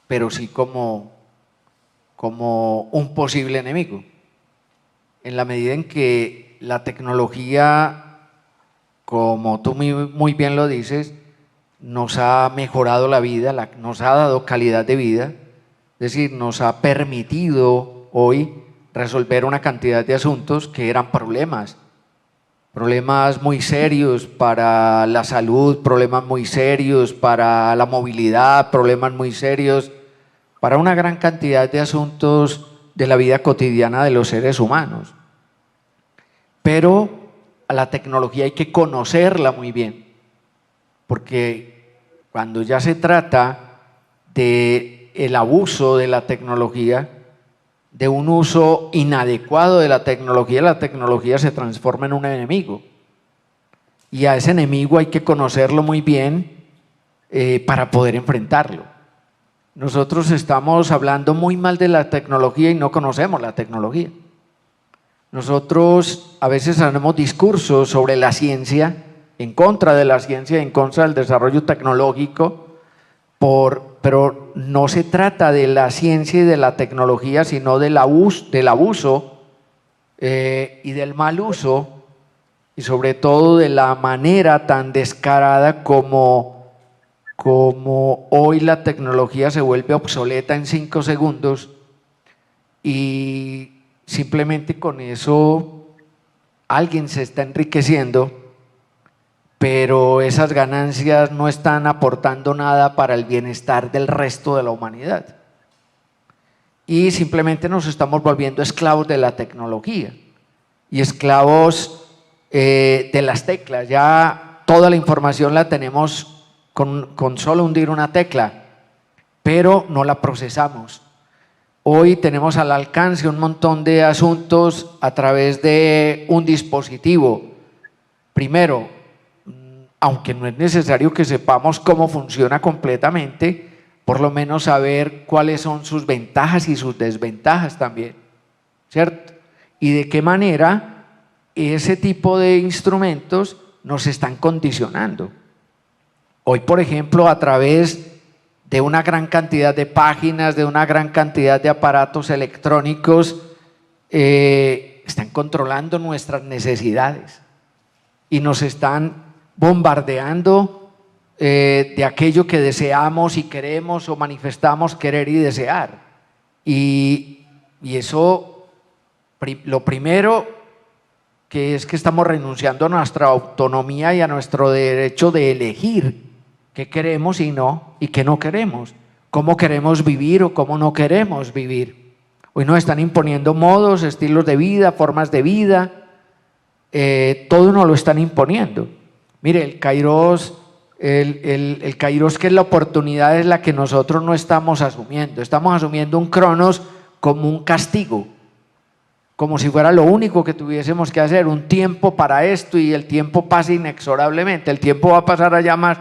pero sí como un posible enemigo. En la medida en que la tecnología, como tú muy bien lo dices, nos ha mejorado la vida, nos ha dado calidad de vida, es decir, nos ha permitido hoy resolver una cantidad de asuntos que eran problemas muy serios para la salud, problemas muy serios para la movilidad, problemas muy serios para una gran cantidad de asuntos de la vida cotidiana de los seres humanos. Pero a la tecnología hay que conocerla muy bien, porque cuando ya se trata del abuso de la tecnología, de un uso inadecuado de la tecnología se transforma en un enemigo. Y a ese enemigo hay que conocerlo muy bien para poder enfrentarlo. Nosotros estamos hablando muy mal de la tecnología y no conocemos la tecnología. Nosotros a veces hacemos discursos sobre la ciencia, en contra de la ciencia, en contra del desarrollo tecnológico, pero no se trata de la ciencia y de la tecnología, sino del abuso y del mal uso, y sobre todo de la manera tan descarada como hoy la tecnología se vuelve obsoleta en 5 segundos y simplemente con eso alguien se está enriqueciendo, pero esas ganancias no están aportando nada para el bienestar del resto de la humanidad. Y simplemente nos estamos volviendo esclavos de la tecnología y esclavos de las teclas. Ya toda la información la tenemos con solo hundir una tecla, pero no la procesamos. Hoy tenemos al alcance un montón de asuntos a través de un dispositivo. Primero, aunque no es necesario que sepamos cómo funciona completamente, por lo menos saber cuáles son sus ventajas y sus desventajas también, ¿cierto? Y de qué manera ese tipo de instrumentos nos están condicionando. Hoy, por ejemplo, a través de una gran cantidad de páginas, de una gran cantidad de aparatos electrónicos, están controlando nuestras necesidades y nos están bombardeando de aquello que deseamos y queremos o manifestamos querer y desear. Y eso, lo primero que es que estamos renunciando a nuestra autonomía y a nuestro derecho de elegir qué queremos y qué no queremos, cómo queremos vivir o cómo no queremos vivir. Hoy nos están imponiendo modos, estilos de vida, formas de vida, todo nos lo están imponiendo. Mire, el kairos, el kairos, que es la oportunidad, es la que nosotros no estamos asumiendo. Estamos asumiendo un cronos como un castigo, como si fuera lo único que tuviésemos que hacer, un tiempo para esto, y el tiempo pasa inexorablemente. El tiempo va a pasar allá más,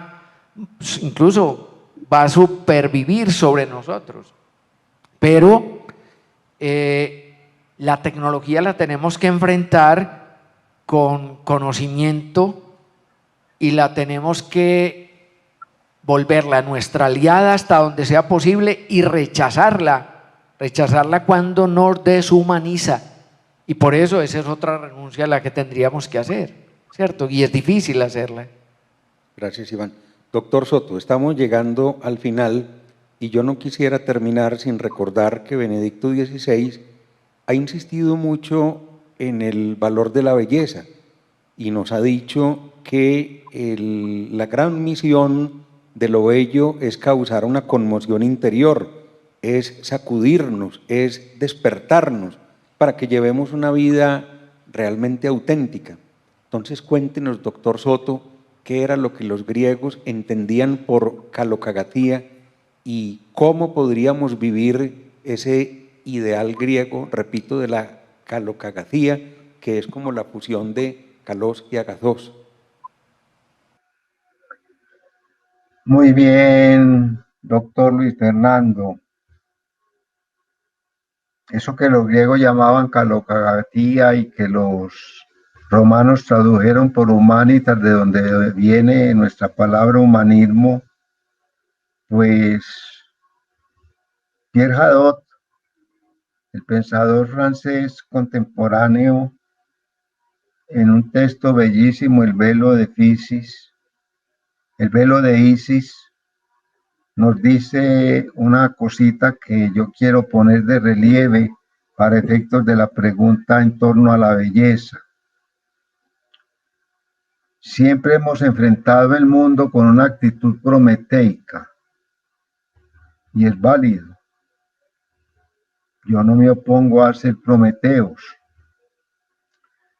incluso va a supervivir sobre nosotros. Pero la tecnología la tenemos que enfrentar con conocimiento y la tenemos que volverla nuestra aliada hasta donde sea posible y rechazarla cuando nos deshumaniza. Y por eso esa es otra renuncia a la que tendríamos que hacer, ¿cierto? Y es difícil hacerla. Gracias, Iván. Doctor Soto, estamos llegando al final y yo no quisiera terminar sin recordar que Benedicto XVI ha insistido mucho en el valor de la belleza y nos ha dicho que la gran misión de lo bello es causar una conmoción interior, es sacudirnos, es despertarnos para que llevemos una vida realmente auténtica. Entonces cuéntenos, doctor Soto, qué era lo que los griegos entendían por kalokagatía y cómo podríamos vivir ese ideal griego, repito, de la kalokagatía, que es como la fusión de kalos y agathos. Muy bien, doctor Luis Fernando. Eso que los griegos llamaban kalokagatía y que los romanos tradujeron por humanitas, de donde viene nuestra palabra humanismo, pues Pierre Hadot, el pensador francés contemporáneo, en un texto bellísimo, El velo de Isis, nos dice una cosita que yo quiero poner de relieve para efectos de la pregunta en torno a la belleza. Siempre hemos enfrentado el mundo con una actitud prometeica y es válido. Yo no me opongo a ser Prometeos,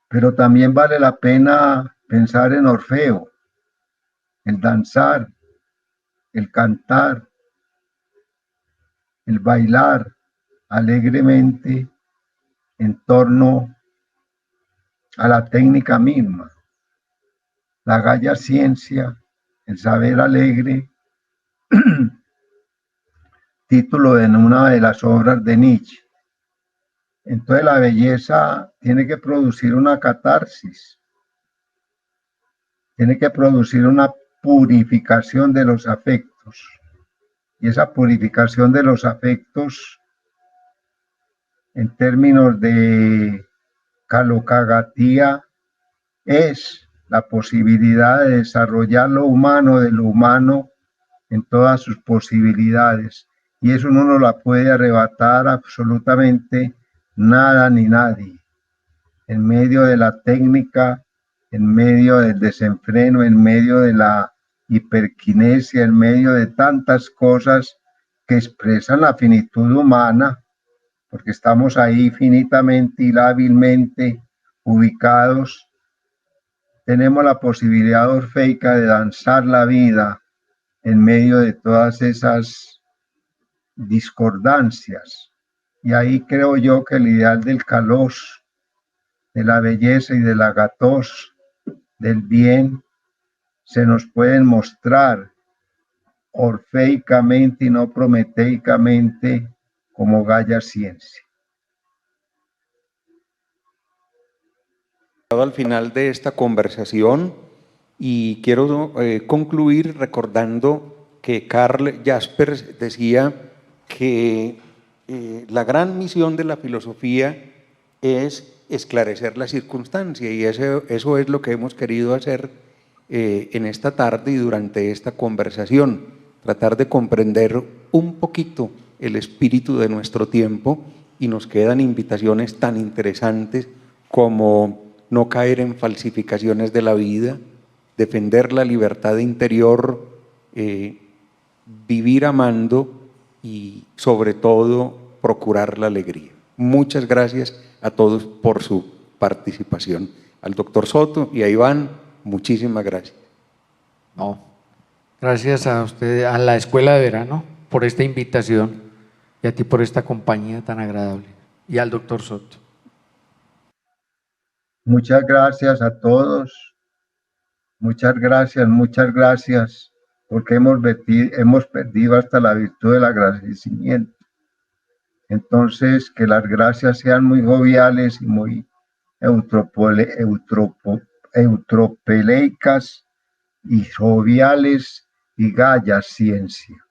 pero también vale la pena pensar en Orfeo, el danzar, el cantar, el bailar alegremente en torno a la técnica misma, la gaya ciencia, el saber alegre, título de una de las obras de Nietzsche. Entonces la belleza tiene que producir una catarsis, tiene que producir una purificación de los afectos. Y esa purificación de los afectos, en términos de kalokagatía, es la posibilidad de desarrollar lo humano de lo humano en todas sus posibilidades. Y eso no nos la puede arrebatar absolutamente nada ni nadie. En medio de la técnica, en medio del desenfreno, en medio de la hiperquinesia, en medio de tantas cosas que expresan la finitud humana, porque estamos ahí finitamente y lábilmente ubicados, tenemos la posibilidad orfeica de danzar la vida en medio de todas esas discordancias. Y ahí creo yo que el ideal del kalos, de la belleza y del agathos, del bien, se nos pueden mostrar orfeicamente y no prometeicamente como Gaia ciencia. Al final de esta conversación y quiero concluir recordando que Karl Jaspers decía que la gran misión de la filosofía es esclarecer la circunstancia y eso es lo que hemos querido hacer en esta tarde y durante esta conversación, tratar de comprender un poquito el espíritu de nuestro tiempo y nos quedan invitaciones tan interesantes como no caer en falsificaciones de la vida, defender la libertad interior, vivir amando y sobre todo procurar la alegría. Muchas gracias a todos por su participación. Al doctor Soto y a Iván, muchísimas gracias. No, gracias a usted, a la Escuela de Verano, por esta invitación y a ti por esta compañía tan agradable. Y al doctor Soto. Muchas gracias a todos. Muchas gracias, porque hemos perdido hasta la virtud del agradecimiento. Entonces, que las gracias sean muy joviales y muy eutropeleicas y joviales y Gaia ciencia.